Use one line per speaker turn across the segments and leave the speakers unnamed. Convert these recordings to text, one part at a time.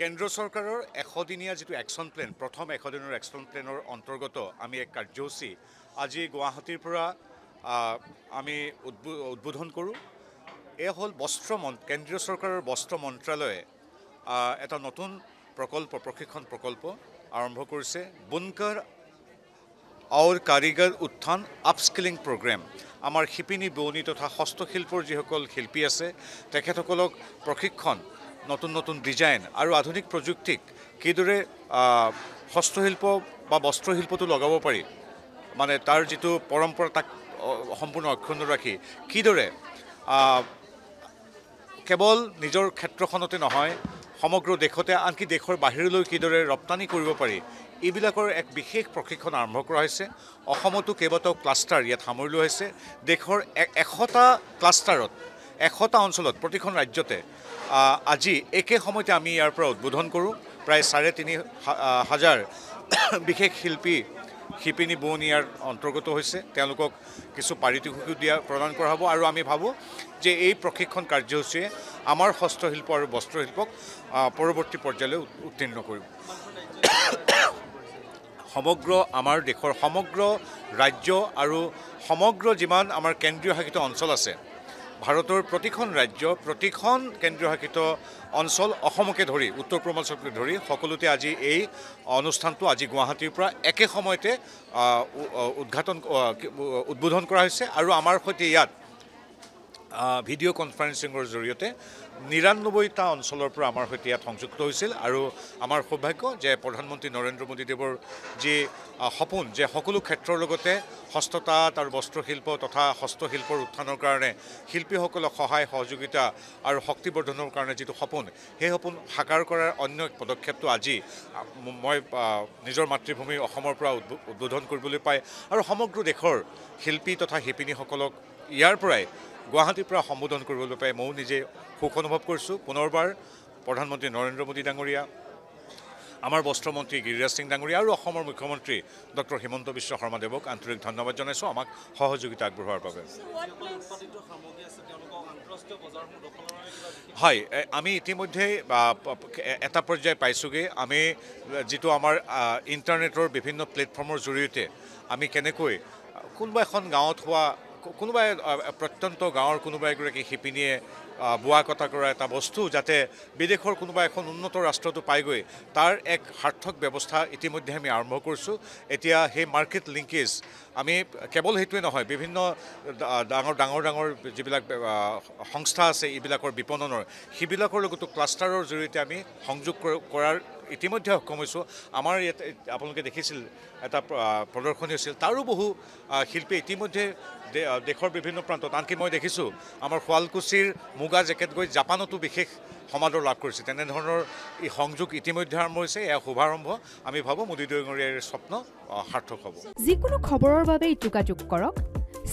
কেন্দ্ৰ চৰকাৰৰ 100 দিনীয়া যিটো একশ্যন প্লেন প্ৰথম 100 দিনৰ একশ্যন প্লেনৰ অন্তৰ্গত আমি এক কাৰ্যসূচী আজি গুৱাহাটীৰ পৰা আমি উদ্বোধন কৰোঁ। এই হ'ল কেন্দ্ৰীয় চৰকাৰৰ বস্ত্ৰ মন্ত্ৰালয়ে এটা নতুন প্ৰশিক্ষণ প্ৰকল্প আৰম্ভ কৰিছে। বুনকাৰ और कारिगर उत्थान আপস্কিলিং প্ৰগ্ৰেম। আমাৰ শিপিনী বোৱনী তথা হস্তশিল্পৰ যিসকল শিল্পী আছে তেখেতসকলক প্ৰশিক্ষণ, নতুন নতুন ডিজাইন আৰু আধুনিক প্ৰযুক্তিক কিদৰে হস্তশিল্প বা বস্ত্ৰশিল্পটো লগাব পাৰি, মানে তাৰ যিটো পৰম্পৰা তাক সম্পূৰ্ণ অক্ষুণ্ণ ৰাখি কিদৰে কেৱল নিজৰ ক্ষেত্ৰখনতে নহয় সমগ্ৰ দেশতে আনকি দেশৰ বাহিৰলৈ কিদৰে ৰপ্তানি কৰিব পাৰি, এইবিলাকৰ এক বিশেষ প্ৰশিক্ষণ আৰম্ভ কৰা হৈছে। অসমতো কেইবাটাও ক্লাষ্টাৰ ইয়াত সামৰি লোৱা হৈছে। দেশৰ 100টা ক্লাষ্টাৰত 100টা অঞ্চলত প্ৰতিখন ৰাজ্যতে আজি একে সময়তে আমি ইয়াৰ পৰা উদ্বোধন কৰোঁ। প্ৰায় 3,500 বিশেষ শিপিনী বোৱনী ইয়াৰ অন্তৰ্গত হৈছে। তেওঁলোকক কিছু পাৰিতোষিকো প্ৰদান কৰা হ'ব আৰু আমি ভাবোঁ যে এই প্ৰশিক্ষণ কাৰ্যসূচীয়ে আমাৰ হস্তশিল্প আৰু বস্ত্ৰশিল্পক পৰৱৰ্তী পৰ্যায়লৈ উত্তীৰ্ণ কৰিব। সমগ্ৰ আমাৰ দেশৰ সমগ্ৰ ৰাজ্য আৰু সমগ্ৰ যিমান আমাৰ কেন্দ্ৰীয় শাসিত অঞ্চল আছে, ভাৰতৰ প্ৰতিখন ৰাজ্য, প্ৰতিখন কেন্দ্ৰীয় শাসিত অঞ্চল, অসমকে ধৰি উত্তৰ পূৰ্বাঞ্চলকে ধৰি সকলোতে আজি এই অনুষ্ঠানটো আজি গুৱাহাটীৰ পৰা একে সময়তে উদ্বোধন কৰা হৈছে। আৰু আমাৰ সৈতে ইয়াত ভিডিঅ' কনফাৰেন্সিঙৰ জৰিয়তে 99টা অঞ্চলৰ পৰা আমাৰ সৈতে ইয়াত সংযুক্ত হৈছিল। আৰু আমাৰ সৌভাগ্য যে প্ৰধানমন্ত্ৰী নৰেন্দ্ৰ মোদীদেৱৰ যি সপোন যে সকলো ক্ষেত্ৰৰ লগতে হস্ততাঁত আৰু বস্ত্ৰশিল্প তথা হস্তশিল্পৰ উত্থানৰ কাৰণে শিল্পীসকলক সহায় সহযোগিতা আৰু শক্তিবৰ্ধনৰ কাৰণে যিটো সপোন, সেই সপোন সাকাৰ কৰাৰ অন্য এক পদক্ষেপটো আজি মই নিজৰ মাতৃভূমি অসমৰ পৰা উদ্বোধন কৰিবলৈ পাই আৰু সমগ্ৰ দেশৰ শিল্পী তথা শিপিনীসকলক ইয়াৰ পৰাই গুৱাহাটীৰ পৰা সম্বোধন কৰিবলৈ পাই ময়ো নিজে সুখ অনুভৱ কৰিছোঁ। পুনৰবাৰ প্ৰধানমন্ত্ৰী নৰেন্দ্ৰ মোদী ডাঙৰীয়া, আমাৰ বস্ত্ৰমন্ত্ৰী গিৰিৰাজ সিং ডাঙৰীয়া আৰু অসমৰ মুখ্যমন্ত্ৰী ডক্টৰ হিমন্ত বিশ্ব শৰ্মাদেৱক আন্তৰিক ধন্যবাদ জনাইছোঁ আমাক সহযোগিতা আগবঢ়োৱাৰ বাবে। হয়, আমি ইতিমধ্যে এটা পৰ্যায় পাইছোঁগৈ। আমি যিটো আমাৰ ইণ্টাৰনেটৰ বিভিন্ন প্লেটফৰ্মৰ জৰিয়তে আমি কেনেকৈ কোনোবা এখন গাঁৱত হোৱা কোনোবাই প্ৰত্যন্ত গাঁৱৰ কোনোবা এগৰাকী শিপিনীয়ে বোৱা কটা কৰা এটা বস্তু যাতে বিদেশৰ কোনোবা এখন উন্নত ৰাষ্ট্ৰটো পাইগৈ, তাৰ এক সাৰ্থক ব্যৱস্থা ইতিমধ্যে আমি আৰম্ভ কৰিছোঁ। এতিয়া সেই মাৰ্কেট লিংকেজ আমি কেৱল সেইটোৱে নহয়, বিভিন্ন ডাঙৰ যিবিলাক সংস্থা আছে এইবিলাকৰ বিপণনৰ সেইবিলাকৰ লগতো ক্লাষ্টাৰৰ জৰিয়তে আমি সংযোগ কৰাৰ ইতিমধ্যে সক্ষম হৈছোঁ। আমাৰ ইয়াত আপোনালোকে দেখিছিল এটা প্ৰদৰ্শনী হৈছিল, তাৰো বহু শিল্পী ইতিমধ্যে দেশৰ বিভিন্ন প্ৰান্তত, আনকি মই দেখিছোঁ আমাৰ শুৱালকুছিৰ মুগা জেকেট গৈ জাপানতো বিশেষ সমাদৰ লাভ কৰিছে। তেনেধৰণৰ এই সংযোগ ইতিমধ্যে আৰম্ভ হৈছে। এয়া শুভাৰম্ভ। আমি ভাবোঁ মোদী ডাঙৰীয়াৰ স্বপ্ন সাৰ্থক হ'ব।
যিকোনো খবৰৰ বাবে যোগাযোগ কৰক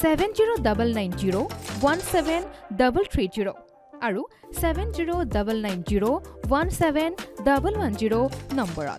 7099017330 আৰু 7099017110 নম্বৰত।